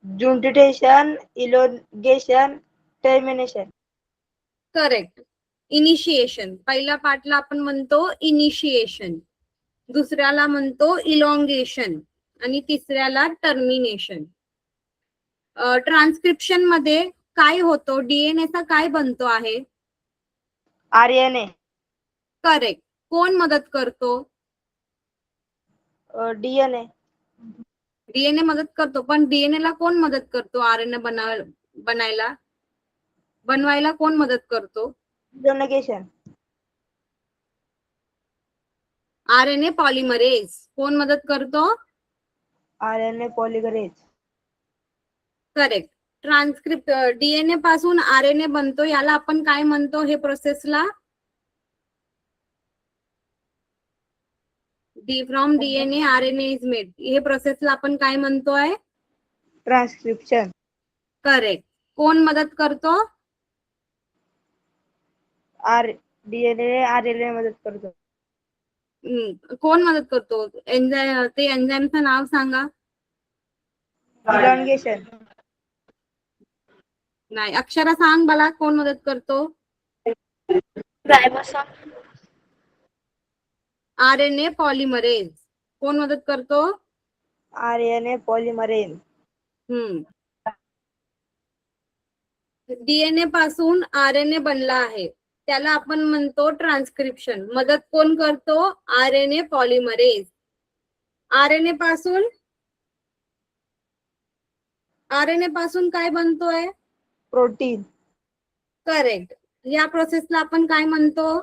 जुंटिटेशन, इलोंगेशन, टर्मिनेशन. करेक्ट. इनिशिएशन. पहिल्या पार्टला आपण म्हणतो इनिशिएशन, दुसऱ्याला म्हणतो इलॉंगेशन आणि तिसऱ्याला टर्मिनेशन. ट्रान्सक्रिप्शन मध्ये काय होतो? DNA चा काय बनतो आहे? RNA. करेक्ट. कोण मदत करतो? DNA. DNA मदत करतो पण DNA ला कोण मदत करतो? RNA बनवायला कोण मदत करतो? इलोंगेशन. RNA polymerase. कोण मदत करतो? RNA polymerase. करेक्ट. DNA पासून RNA बनतो याला आपण काय म्हणतो? हे प्रोसेसला from DNA RNA is made. हे प्रोसेसला आपण काय म्हणतोय? ट्रान्सक्रिप्शन. करेक्ट. कोण मदत करतो? DNA RNA मदत करतो. कोण मदत करतो? ते एन्झाईमचं नाव सांगा. इलॉंगेशन. नाही, अक्षरा सांग मला कोण मदत करतो? रायबोसोम. RNA polymerase. कोण मदत करतो? RNA polymerase. डीएनए पासून आरएनए बनला आहे, त्याला आपण म्हणतो ट्रान्सक्रिप्शन. मदत कोण करतो? RNA polymerase. आरएनए पासून काय बनतोय? प्रोटीन. करेक्ट. या प्रोसेसला आपण काय म्हणतो?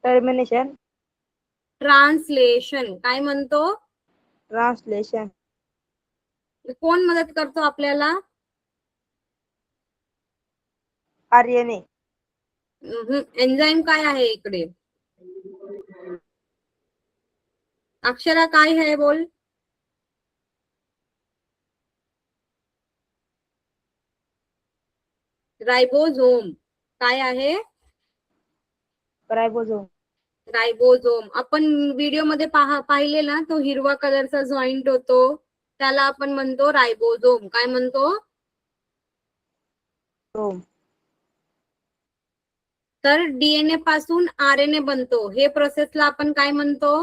टर्मिनेशन. ट्रान्सलेशन. काय म्हणतो? ट्रान्सलेशन. कोण मदत करतो आपल्याला? आरएनए. एन्झाईम काय आहे इकडे? अक्षरा काय आहे बोल? रायबोझोम. काय आहे? रायबोझोम. रायबोझोम. आपण व्हिडिओ मध्ये पाहिले ना, तो हिरवा कलरचा जॉईंट होतो, त्याला आपण म्हणतो रायबोझोम. काय म्हणतो? रोम. तर डीएनए पासून आरएनए बनतो, हे प्रोसेसला आपण काय म्हणतो?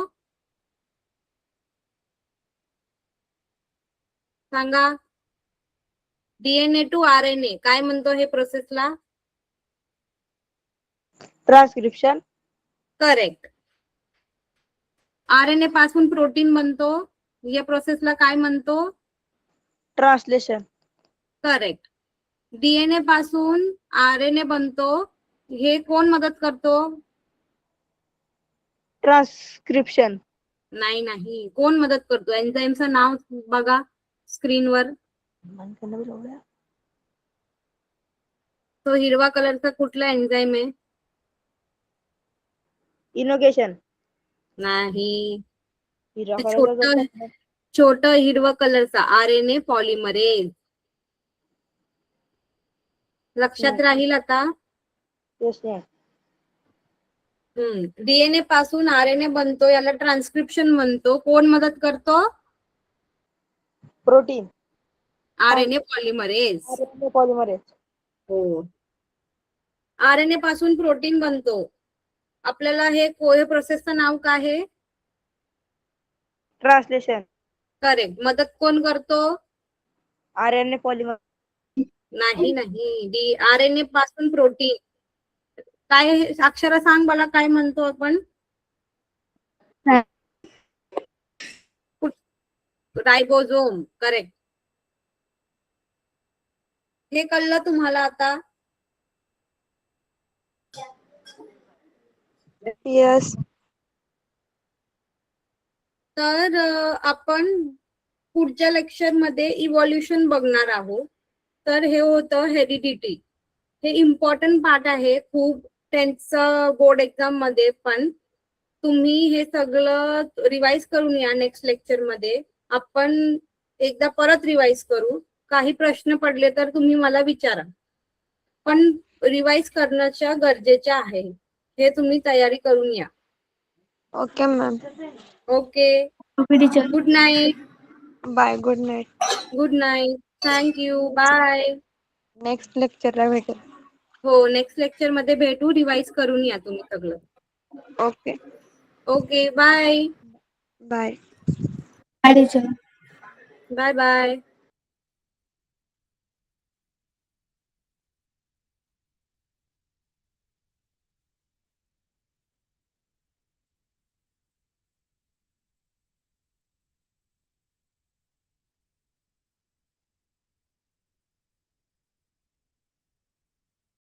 सांगा. डीएनए टू आरएनए काय म्हणतो हे प्रोसेसला? ट्रान्सक्रिप्शन. करेक्ट. आरएनए पासून प्रोटीन बनतो, या प्रोसेसला काय म्हणतो? ट्रान्सलेशन. करेक्ट. डीएनए पासून आरएनए बनतो, हे कोण मदत करतो? ट्रान्सक्रिप्शन. नाही, कोण मदत करतो? एन्झाईमचं नाव बघा स्क्रीनवर. तो हिरवा कलरचा कुठला एन्झाईम आहे? इनोगेशन. नाही, हिरवा ते कलरचा छोट हिरवा कलरचा आरएनए पॉलिमरेज. लक्षात राहील आता? डीएनए पासून आरएनए बनतो, याला ट्रान्सक्रिप्शन म्हणतो. कोण मदत करतो? Protein. RNA polymerase. RNA polymerase. हो. आरएनए पासून प्रोटीन बनतो. आपल्याला हे प्रोसेसचं नाव काय आहे? ट्रान्सलेशन. करेक्ट. मदत कोण करतो? RNA polymerase. नाही, आरएनए पासून प्रोटीन. काय अक्षरा सांग मला, काय म्हणतो आपण? रायबोझोम. करेक्ट. हे कळलं तुम्हाला आता? Yes. तर आपण पुढच्या लेक्चर मध्ये इव्हॉल्युशन बघणार आहोत. तर हे होतं हेरिडिटी. हे इम्पॉर्टंट पार्ट आहे खूप 10th बोर्ड एक्झाम मध्ये. पण तुम्ही हे सगळं रिवाइज करून या. नेक्स्ट लेक्चर मध्ये आपण एकदा परत रिवाइज करू. काही प्रश्न पडले तर तुम्ही मला विचारा, पण रिवाइज करण्याच्या गरजेच्या आहे. हे तुम्ही तयारी करून या. Okay, ma'am. Okay. Good night. Bye. Good night. Good night. Thank you. Bye. Next lecture ला भेटू. हो, नेक्स्ट लेक्चर मध्ये भेटू. रिवाइज करून या तुम्ही सगळं. Okay. Okay. Bye. Bye. Bye bye.